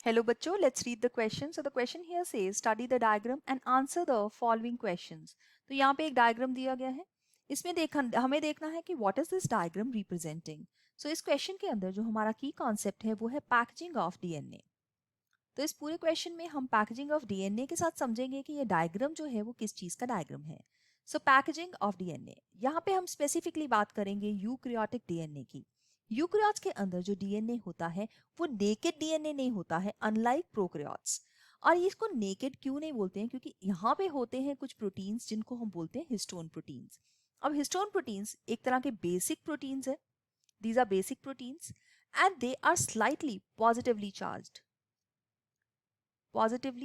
Hello बच्चों, let's read the question. So the question here says study the diagram and answer the following questions. तो यहाँ पे एक diagram दिया गया है. इसमें हमें देखना है कि what is this diagram representing. So इस क्वेश्चन के अंदर जो हमारा की कॉन्सेप्ट है वो है पैकेजिंग ऑफ डीएनए. तो इस पूरे क्वेश्चन में हम पैकेजिंग ऑफ डीएनए के साथ समझेंगे कि ये डायग्राम जो है वो किस चीज का डायग्राम है. सो पैकेजिंग ऑफ डीएनए, यहाँ पे हम स्पेसिफिकली बात करेंगे यूकैरियोटिक डीएनए की. यूकैरियोट्स के अंदर जो डीएनए होता है वो नेकेड डीएनए नहीं होता है, अनलाइक प्रोकैरियोट्स. और इसको नेकेड क्यों नहीं बोलते हैं, क्योंकि यहाँ पे होते हैं कुछ प्रोटीन्स जिनको हम बोलते हैं हिस्टोन प्रोटीन्स. अब हिस्टोन प्रोटीन्स एक तरह के बेसिक प्रोटीन्स है. These are basic proteins and they are slightly positively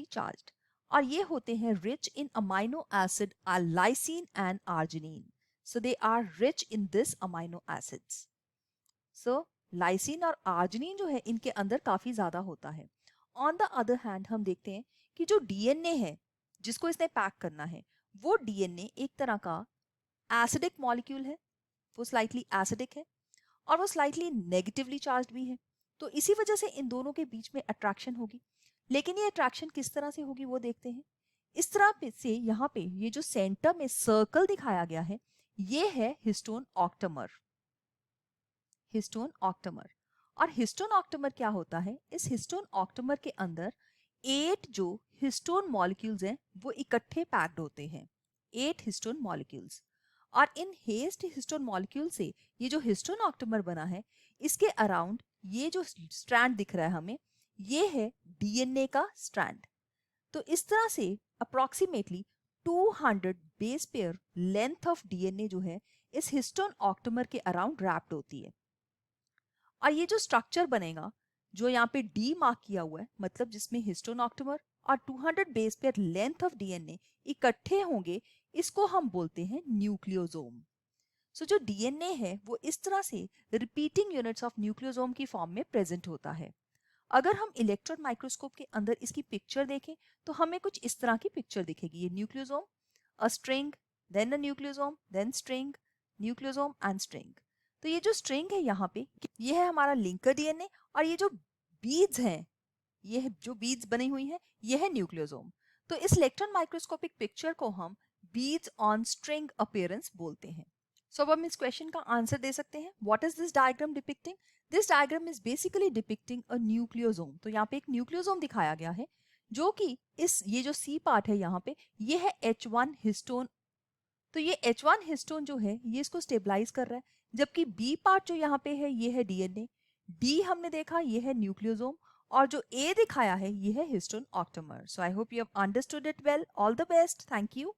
charged और ये होते हैं rich in amino acid lysine and arginine. So they are rich in this amino acids. So lysine और arginine जो है इनके अंदर काफी ज्यादा होता है. ऑन द अदर हैंड हम देखते हैं कि जो डीएनए है जिसको इसने पैक करना है वो डीएनए एक तरह का एसिडिक मॉलिक्यूल है. वो स्लाइटली एसिडिक है और वो स्लाइटली नेगेटिवली चार्ज भी है. तो इसी वजह से इन दोनों के बीच में अट्रैक्शन होगी. लेकिन ये अट्रैक्शन किस तरह से होगी वो देखते हैं. इस तरह से यहाँ पे ये जो सेंटर में सर्कल दिखाया गया है ये है हिस्टोन ऑक्टेमर. Histone octamer. और हिस्टोन ऑक्टेमर क्या होता है, इस हिस्टोन ऑक्टेमर के अंदर 8 जो हिस्टोन मॉलिक्यूल्स हैं वो इकट्ठे पैक्ड होते हैं. 8 हिस्टोन मॉलिक्यूल्स. और इन हेस्ट हिस्टोन मॉलिक्यूल से ये जो हिस्टोन ऑक्टेमर बना है इसके अराउंड ये जो स्ट्रैंड दिख रहा है हमें ये है डीएनए का स्ट्रैंड. तो इस तरह से approximately 200 base pair length of DNA जो है इस हिस्टोन ऑक्टेमर के अराउंड रैप्ड होती है. और ये जो स्ट्रक्चर बनेगा जो यहाँ पे डी मार्क किया हुआ है मतलब जिसमें हिस्टोन ऑक्टेमर और 200 base pair length of DNA इकट्ठे होंगे इसको हम बोलते हैं न्यूक्लियोसोम. सो जो डीएनए है वो इस तरह से रिपीटिंग यूनिट्स ऑफ न्यूक्लियोसोम की फॉर्म में प्रेजेंट होता है. अगर हम इलेक्ट्रॉन माइक्रोस्कोप के अंदर इसकी पिक्चर देखें तो हमें कुछ इस तरह की पिक्चर दिखेगी. ये nucleosome, a string, then a nucleosome, then string, nucleosome and string. तो ये जो स्ट्रिंग है यहाँ पे ये है हमारा लिंकर डीएनए और ये जो बीड्स हैं ये जो बीड्स बनी हुई है ये है न्यूक्लियोसोम. तो इस इलेक्ट्रॉन माइक्रोस्कोपिक पिक्चर को हम बीड्स ऑन स्ट्रिंग अपीयरेंस बोलते हैं. सो अब हम इस क्वेश्चन का आंसर दे सकते हैं. What is this diagram depicting? This diagram is basically depicting a nucleosome. तो यहाँ पे एक न्यूक्लियोसोम दिखाया गया है जो कि ये जो सी पार्ट है यहाँ पे ये है H1 हिस्टोन. तो ये H1 हिस्टोन जो है ये इसको स्टेबलाइज कर रहा है, जबकि बी पार्ट जो यहाँ पे है ये है डीएनए, डी हमने देखा ये है न्यूक्लियोसोम और जो ए दिखाया है ये है histone octamer. So I hope you have understood it well. All the best. Thank you.